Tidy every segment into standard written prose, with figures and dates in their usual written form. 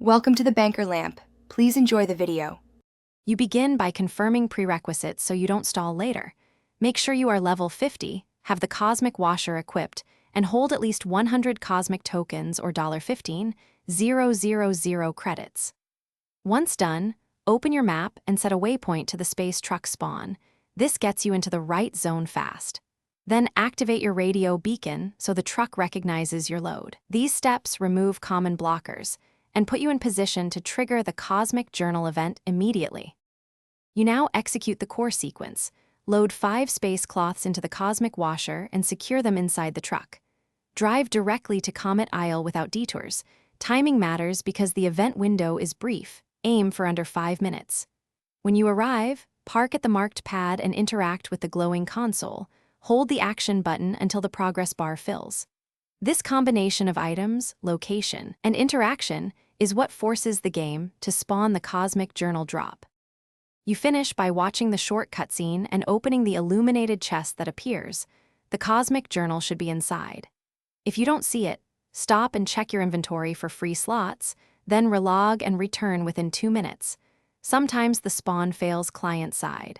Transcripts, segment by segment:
Welcome to the Banker Lamp. Please enjoy the video. You begin by confirming prerequisites so you don't stall later. Make sure you are level 50, have the Cosmic Washer equipped, and hold at least 100 Cosmic tokens or $15,000 credits. Once done, open your map and set a waypoint to the space truck spawn. This gets you into the right zone fast. Then activate your radio beacon so the truck recognizes your load. These steps remove common blockers and put you in position to trigger the Cosmic Journal event immediately. You now execute the core sequence. Load 5 space cloths into the Cosmic Washer and secure them inside the truck. Drive directly to Comet Isle without detours. Timing matters because the event window is brief. Aim for under 5 minutes. When you arrive, park at the marked pad and interact with the glowing console. Hold the action button until the progress bar fills. This combination of items, location, and interaction is what forces the game to spawn the Cosmic Journal drop. You finish by watching the short cutscene and opening the illuminated chest that appears. The Cosmic Journal should be inside. If you don't see it, stop and check your inventory for free slots, then relog and return within 2 minutes. Sometimes the spawn fails client-side.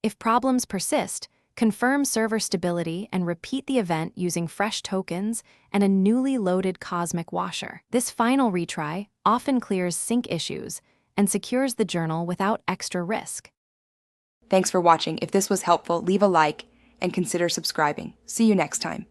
If problems persist, confirm server stability and repeat the event using fresh tokens and a newly loaded Cosmic Washer. This final retry often clears sync issues and secures the journal without extra risk. Thanks for watching. If this was helpful, leave a like and consider subscribing. See you next time.